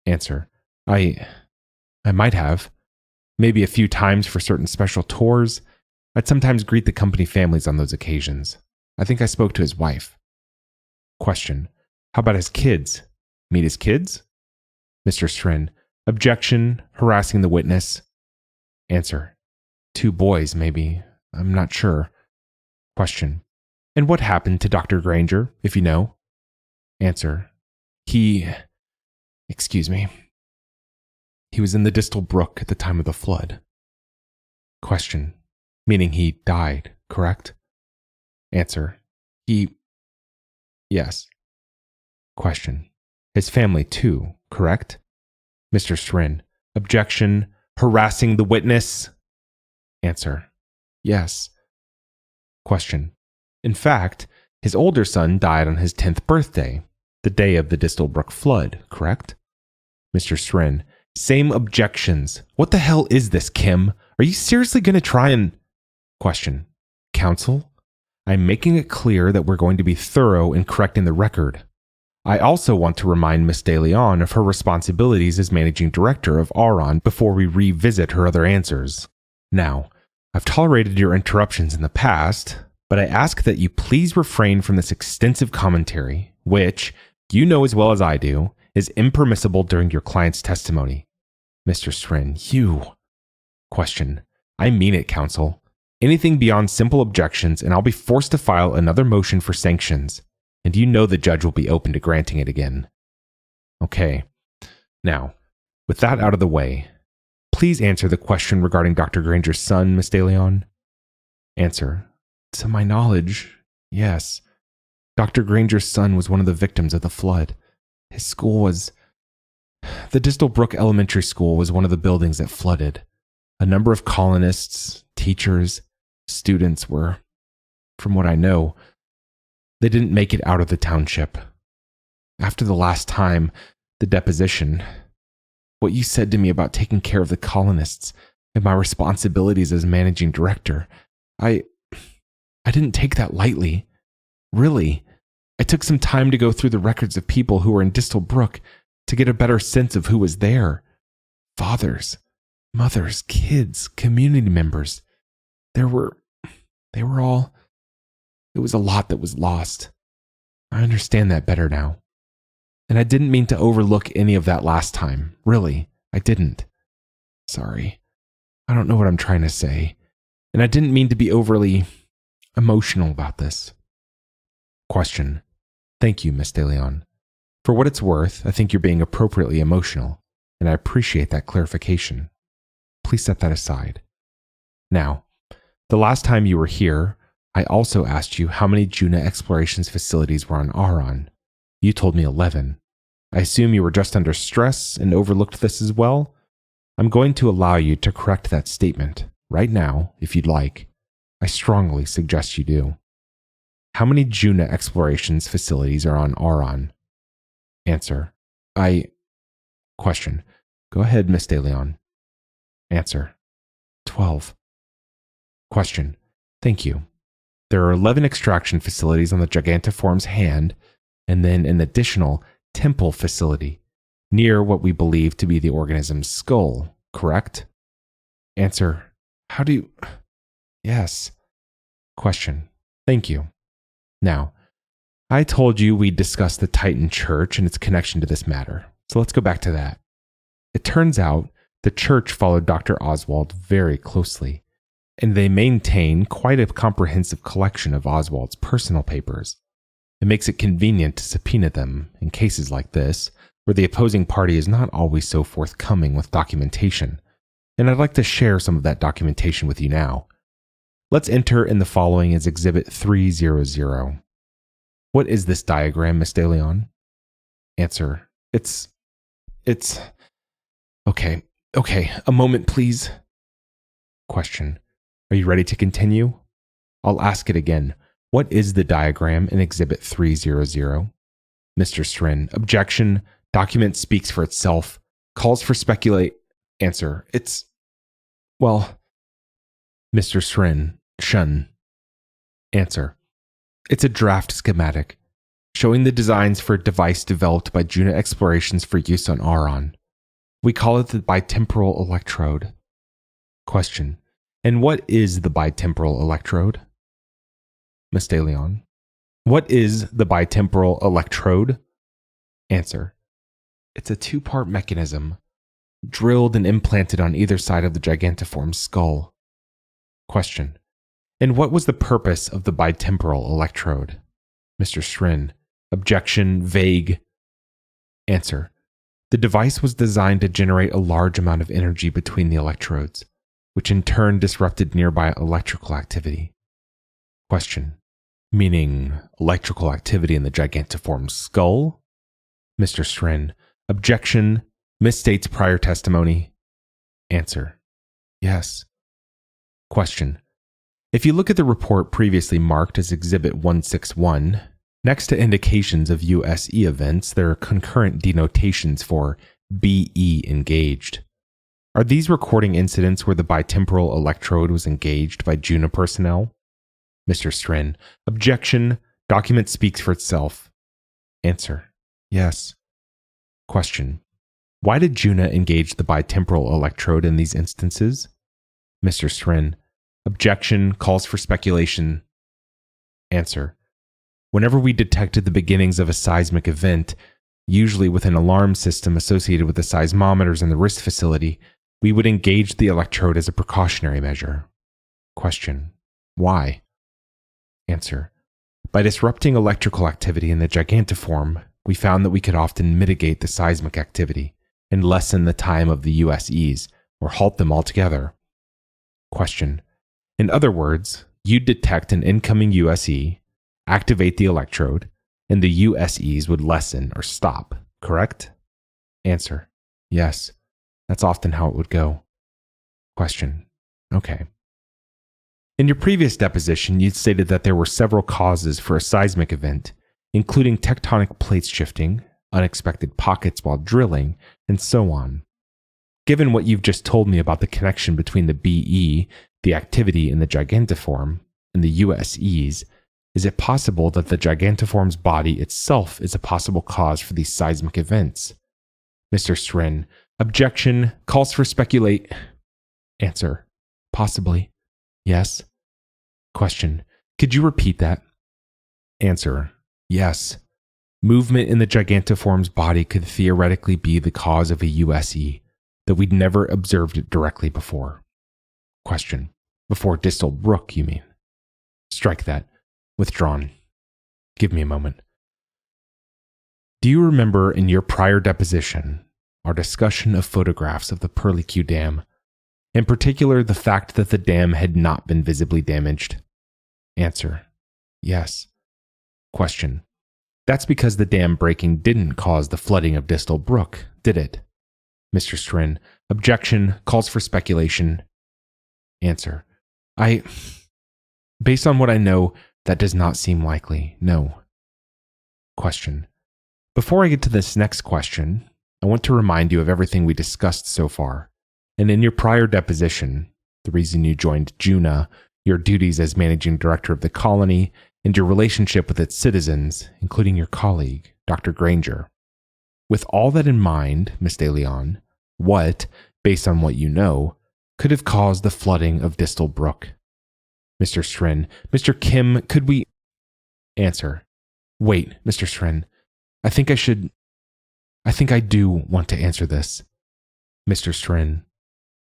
Answer. I might have. Maybe a few times for certain special tours. I'd sometimes greet the company families on those occasions. I think I spoke to his wife. Question. How about his kids? Meet his kids? Mr. Srin. Objection. Harassing the witness. Answer. 2 boys, maybe. I'm not sure. Question. And what happened to Dr. Granger, if you know? Answer. He was in the Distal Brook at the time of the flood. Question. Meaning he died, correct? Answer. Yes. Question. His family too, correct? Mr. Srin. Objection. Harassing the witness. Answer. Yes. Question. In fact, his older son died on his 10th birthday, the day of the Distal Brook flood, correct? Mr. Srin. Same objections. What the hell is this, Kim? Are you seriously going to try and... Question. Counsel? I'm making it clear that we're going to be thorough in correcting the record. I also want to remind Miss De Leon of her responsibilities as managing director of Auron before we revisit her other answers. Now, I've tolerated your interruptions in the past, but I ask that you please refrain from this extensive commentary, which, you know as well as I do, is impermissible during your client's testimony. Mr. Srin, you... Question. I mean it, counsel. Anything beyond simple objections, and I'll be forced to file another motion for sanctions. And you know the judge will be open to granting it again. Okay. Now, with that out of the way, please answer the question regarding Dr. Granger's son, Miss De Leon. Answer. To my knowledge, yes. Dr. Granger's son was one of the victims of the flood. His school was... The Distal Brook Elementary School was one of the buildings that flooded. A number of colonists, teachers, students were, from what I know, they didn't make it out of the township. After the last time, the deposition, what you said to me about taking care of the colonists and my responsibilities as managing director, I didn't take that lightly. Really. I took some time to go through the records of people who were in Distal Brook to get a better sense of who was there. Fathers, mothers, kids, community members. They were all... It was a lot that was lost. I understand that better now. And I didn't mean to overlook any of that last time. Really, I didn't. Sorry. I don't know what I'm trying to say. And I didn't mean to be overly emotional about this. Question. Thank you, Miss De Leon. For what it's worth, I think you're being appropriately emotional, and I appreciate that clarification. Please set that aside. Now, the last time you were here, I also asked you how many Juna Explorations facilities were on Auron. You told me 11. I assume you were just under stress and overlooked this as well? I'm going to allow you to correct that statement right now, if you'd like. I strongly suggest you do. How many Juna Explorations facilities are on Auron? Answer. Question. Go ahead, Miss De Leon. Answer. 12. Question. Thank you. There are 11 extraction facilities on the Gigantiform's hand, and then an additional temple facility near what we believe to be the organism's skull, correct? Answer. How do you... Yes. Question. Thank you. Now, I told you we'd discuss the Titan Church and its connection to this matter, so let's go back to that. It turns out the church followed Dr. Oswald very closely, and they maintain quite a comprehensive collection of Oswald's personal papers. It makes it convenient to subpoena them in cases like this, where the opposing party is not always so forthcoming with documentation, and I'd like to share some of that documentation with you now. Let's enter in the following as Exhibit 300. What is this diagram, Miss De Leon? Answer. It's... Okay, a moment please. Question. Are you ready to continue? I'll ask it again. What is the diagram in Exhibit 300? Mr. Strin. Objection. Document speaks for itself. Calls for speculate. Answer. Well... Mr. Strin. Shun. Answer. It's a draft schematic, showing the designs for a device developed by Juna Explorations for use on Auron. We call it the bitemporal electrode. Question. And what is the bitemporal electrode? Miss De Leon. What is the bitemporal electrode? Answer. It's a two-part mechanism, drilled and implanted on either side of the gigantiform's skull. Question. And what was the purpose of the bitemporal electrode? Mr. Strin. Objection. Vague. Answer. The device was designed to generate a large amount of energy between the electrodes, which in turn disrupted nearby electrical activity. Question. Meaning electrical activity in the gigantiform's skull? Mr. Strin. Objection. Misstates prior testimony. Answer. Yes. Question. If you look at the report previously marked as Exhibit 161, next to indications of USE events, there are concurrent denotations for BE engaged. Are these recording incidents where the bitemporal electrode was engaged by Juna personnel? Mr. Strin. Objection. Document speaks for itself. Answer. Yes. Question. Why did Juna engage the bitemporal electrode in these instances? Mr. Strin. Objection. Calls for speculation. Answer. Whenever we detected the beginnings of a seismic event, usually with an alarm system associated with the seismometers in the wrist facility, we would engage the electrode as a precautionary measure. Question. Why? Answer. By disrupting electrical activity in the gigantiform, we found that we could often mitigate the seismic activity and lessen the time of the USEs or halt them altogether. Question. In other words, you'd detect an incoming USE, activate the electrode, and the USEs would lessen or stop, correct? Answer. Yes. That's often how it would go. Question. Okay. In your previous deposition, you stated that there were several causes for a seismic event, including tectonic plates shifting, unexpected pockets while drilling, and so on. Given what you've just told me about the connection between the BE, the activity in the gigantiform, and the USEs, is it possible that the gigantiform's body itself is a possible cause for these seismic events? Mr. Strin. Objection. Calls for speculate. Answer. Possibly. Yes. Question. Could you repeat that? Answer. Yes. Movement in the gigantiform's body could theoretically be the cause of a USE, though we'd never observed it directly before. Question. Before Distal Brook, you mean? Strike that. Withdrawn. Give me a moment. Do you remember in your prior deposition our discussion of photographs of the Perlique Dam, in particular the fact that the dam had not been visibly damaged? Answer. Yes. Question. That's because the dam breaking didn't cause the flooding of Distal Brook, did it? Mr. Strin. Objection. Calls for speculation. Answer. Based on what I know, that does not seem likely, no. Question. Before I get to this next question, I want to remind you of everything we discussed so far. And in your prior deposition, the reason you joined Juna, your duties as managing director of the colony, and your relationship with its citizens, including your colleague, Dr. Granger. With all that in mind, Miss De Leon, what, based on what you know, could have caused the flooding of Distal Brook? Mr. Strin. Mr. Kim, could we... Answer. Wait, Mr. Strin. I think I do want to answer this. Mr. Strin.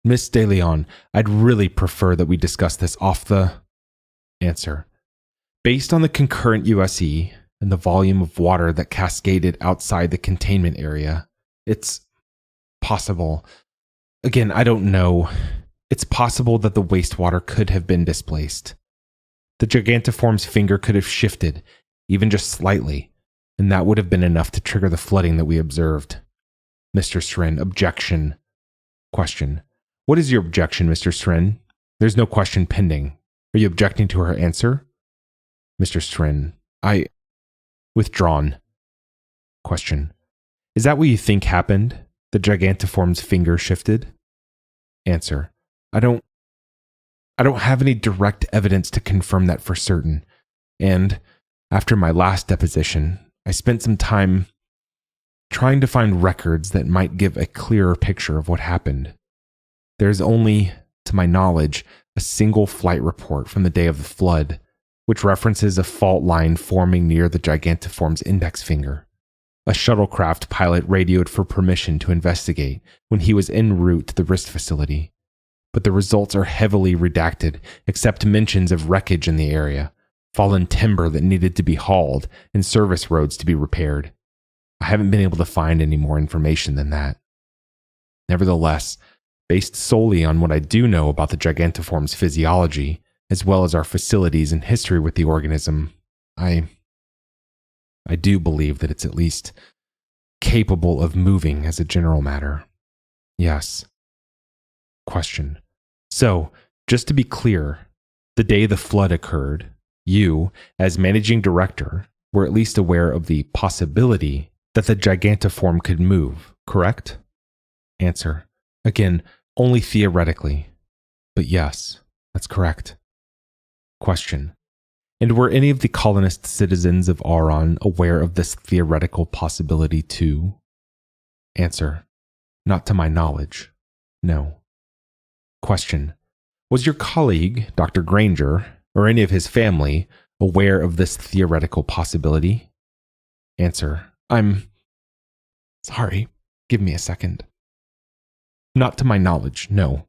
Miss De Leon, I'd really prefer that we discuss this off the... Answer. Based on the concurrent USE, and the volume of water that cascaded outside the containment area. It's possible. Again, I don't know. It's possible that the wastewater could have been displaced. The Gigantiform's finger could have shifted, even just slightly, and that would have been enough to trigger the flooding that we observed. Mr. Sren, objection. Question. What is your objection, Mr. Sren? There's no question pending. Are you objecting to her answer? Mr. Sren, withdrawn. Question. Is that what you think happened? The Gigantiform's finger shifted? Answer. I don't have any direct evidence to confirm that for certain. And after my last deposition, I spent some time trying to find records that might give a clearer picture of what happened. There's only, to my knowledge, a single flight report from the day of the flood, which references a fault line forming near the Gigantiform's index finger. A shuttlecraft pilot radioed for permission to investigate when he was en route to the wrist facility, but the results are heavily redacted except mentions of wreckage in the area, fallen timber that needed to be hauled, and service roads to be repaired. I haven't been able to find any more information than that. Nevertheless, based solely on what I do know about the Gigantiform's physiology, as well as our facilities and history with the organism, I do believe that it's at least capable of moving as a general matter. Yes. Question. So, just to be clear, the day the flood occurred, you, as managing director, were at least aware of the possibility that the Gigantiform could move, correct? Answer. Again, only theoretically. But yes, that's correct. Question. And were any of the colonist citizens of Auron aware of this theoretical possibility too? Answer. Not to my knowledge. No. Question. Was your colleague, Dr. Granger, or any of his family, aware of this theoretical possibility? Answer. I'm sorry. Give me a second. Not to my knowledge, no.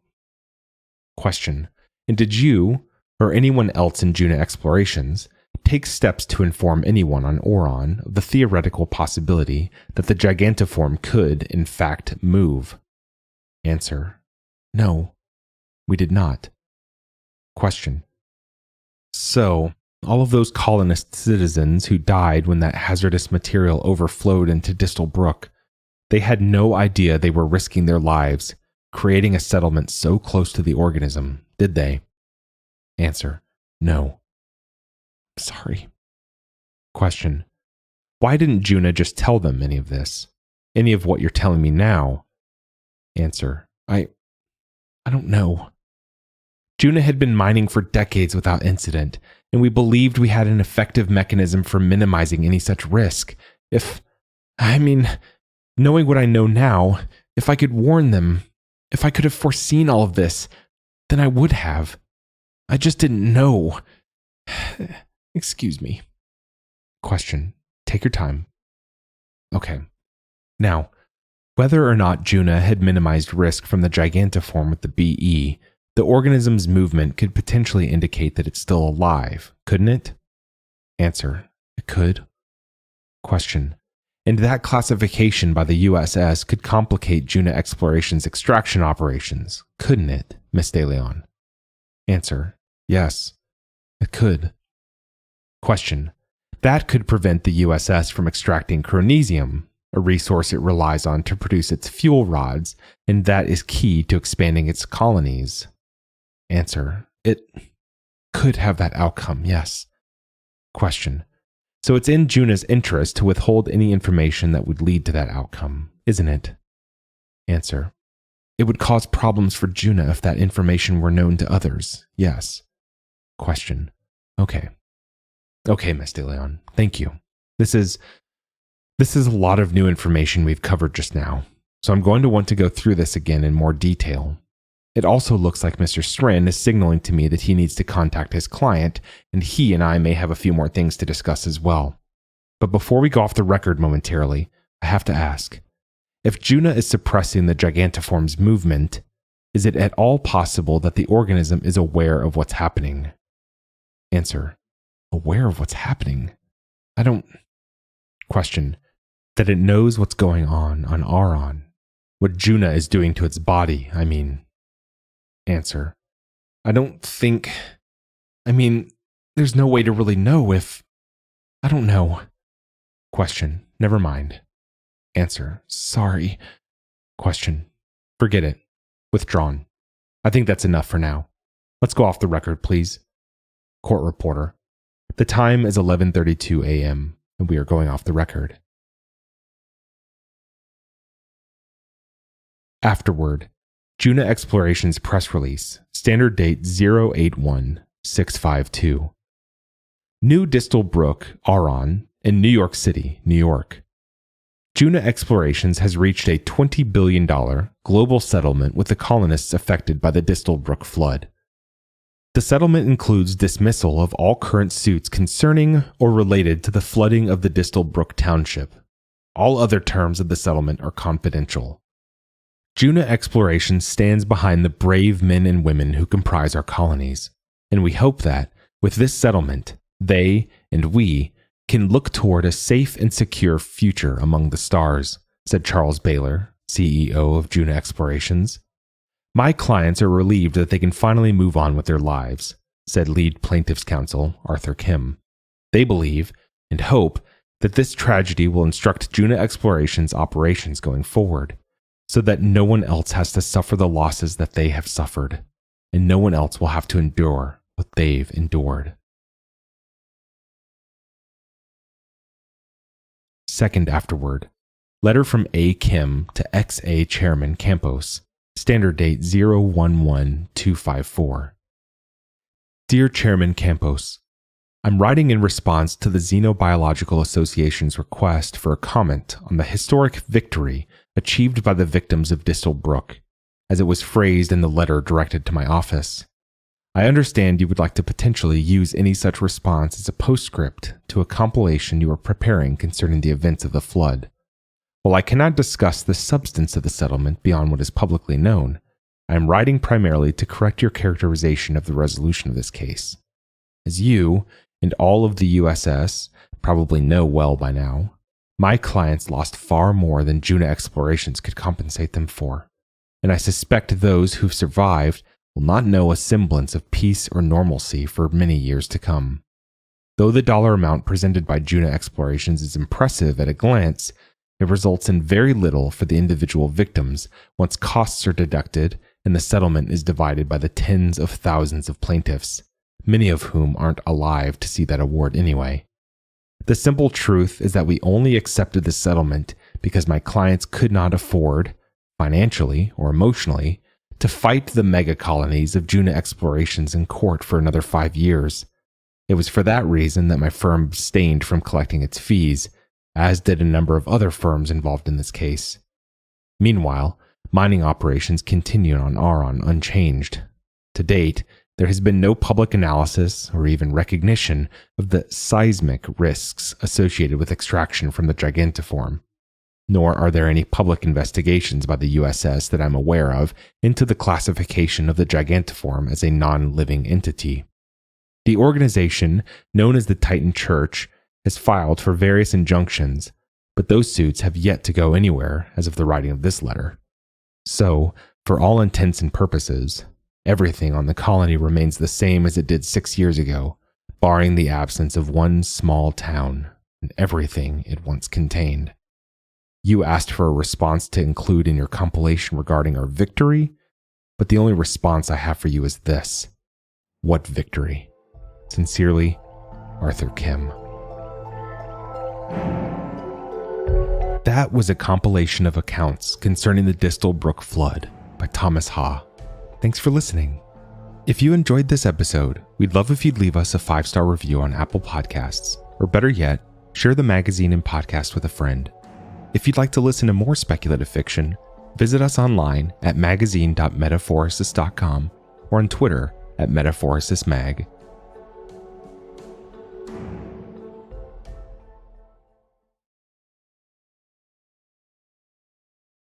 Question. And did you, or anyone else in Juna Explorations, take steps to inform anyone on Auron of the theoretical possibility that the Gigantiform could, in fact, move? Answer. No, we did not. Question. So, all of those colonist citizens who died when that hazardous material overflowed into Distal Brook, they had no idea they were risking their lives, creating a settlement so close to the organism, did they? Answer. No. Sorry. Question. Why didn't Juna just tell them any of this? Any of what you're telling me now? Answer. I don't know. Juna had been mining for decades without incident, and we believed we had an effective mechanism for minimizing any such risk. Knowing what I know now, if I could warn them, if I could have foreseen all of this, then I would have. I just didn't know. Excuse me. Question. Take your time. Okay. Now, whether or not Juna had minimized risk from the Gigantiform with the BE, the organism's movement could potentially indicate that it's still alive, couldn't it? Answer. It could. Question. And that classification by the USS could complicate Juna Exploration's extraction operations, couldn't it, Miss De Leon? Answer. Yes, it could. Question. That could prevent the USS from extracting chronesium, a resource it relies on to produce its fuel rods, and that is key to expanding its colonies. Answer. It could have that outcome, yes. Question. So it's in Juna's interest to withhold any information that would lead to that outcome, isn't it? Answer. It would cause problems for Juna if that information were known to others, yes. Question. Okay, Miss De Leon, thank you. This is a lot of new information we've covered just now, so I'm going to want to go through this again in more detail. It also looks like Mr. Strin is signaling to me that he needs to contact his client, and he and I may have a few more things to discuss as well. But before we go off the record momentarily, I have to ask, if Juna is suppressing the Gigantiform's movement, is it at all possible that the organism is aware of what's happening? Answer. Aware of what's happening? I don't... Question. That it knows what's going on Aron. What Juna is doing to its body, I mean. Answer. I don't think... there's no way to really know if... I don't know. Question. Never mind. Answer. Sorry. Question. Forget it. Withdrawn. I think that's enough for now. Let's go off the record, please. Court reporter. The time is 11:32 a.m., and we are going off the record. Afterward. Juna Exploration's press release. Standard date 081652. New Distal Brook, Aron, in New York City, New York. Juna Explorations has reached a $20 billion global settlement with the colonists affected by the Distal Brook flood. The settlement includes dismissal of all current suits concerning or related to the flooding of the Distal Brook Township. All other terms of the settlement are confidential. Juna Exploration stands behind the brave men and women who comprise our colonies, and we hope that, with this settlement, they and we can look toward a safe and secure future among the stars, said Charles Baylor, CEO of Juna Explorations. My clients are relieved that they can finally move on with their lives, said lead plaintiff's counsel Arthur Kim. They believe and hope that this tragedy will instruct Juna Explorations operations going forward, so that no one else has to suffer the losses that they have suffered, and no one else will have to endure what they've endured. Second afterward. Letter from A. Kim to X.A. Chairman Campos. Standard date 011254. Dear Chairman Campos, I'm writing in response to the Xenobiological Association's request for a comment on the historic victory achieved by the victims of Distal Brook, as it was phrased in the letter directed to my office. I understand you would like to potentially use any such response as a postscript to a compilation you are preparing concerning the events of the flood. While I cannot discuss the substance of the settlement beyond what is publicly known, I am writing primarily to correct your characterization of the resolution of this case. As you, and all of the USS, probably know well by now, my clients lost far more than Juna Explorations could compensate them for, and I suspect those who've survived will not know a semblance of peace or normalcy for many years to come. Though the dollar amount presented by Juna Explorations is impressive at a glance, it results in very little for the individual victims once costs are deducted and the settlement is divided by the tens of thousands of plaintiffs, many of whom aren't alive to see that award anyway. The simple truth is that we only accepted the settlement because my clients could not afford, financially or emotionally, to fight the mega colonies of Juna Explorations in court for another 5 years. It was for that reason that my firm abstained from collecting its fees, as did a number of other firms involved in this case. Meanwhile, mining operations continue on Aron unchanged. To date, there has been no public analysis or even recognition of the seismic risks associated with extraction from the Gigantiform. Nor are there any public investigations by the USS that I'm aware of into the classification of the Gigantiform as a non-living entity. The organization, known as the Titan Church, has filed for various injunctions, but those suits have yet to go anywhere as of the writing of this letter. So, for all intents and purposes, everything on the colony remains the same as it did 6 years ago, barring the absence of one small town and everything it once contained. You asked for a response to include in your compilation regarding our victory, but the only response I have for you is this. What victory? Sincerely, Arthur Kim. That was a compilation of accounts concerning the Distal Brook flood by Thomas Ha. Thanks for listening. If you enjoyed this episode, we'd love if you'd leave us a 5-star review on Apple Podcasts, or better yet, share the magazine and podcast with a friend. If you'd like to listen to more speculative fiction, visit us online at magazine.metaphorosis.com or on Twitter at metaphorosismag.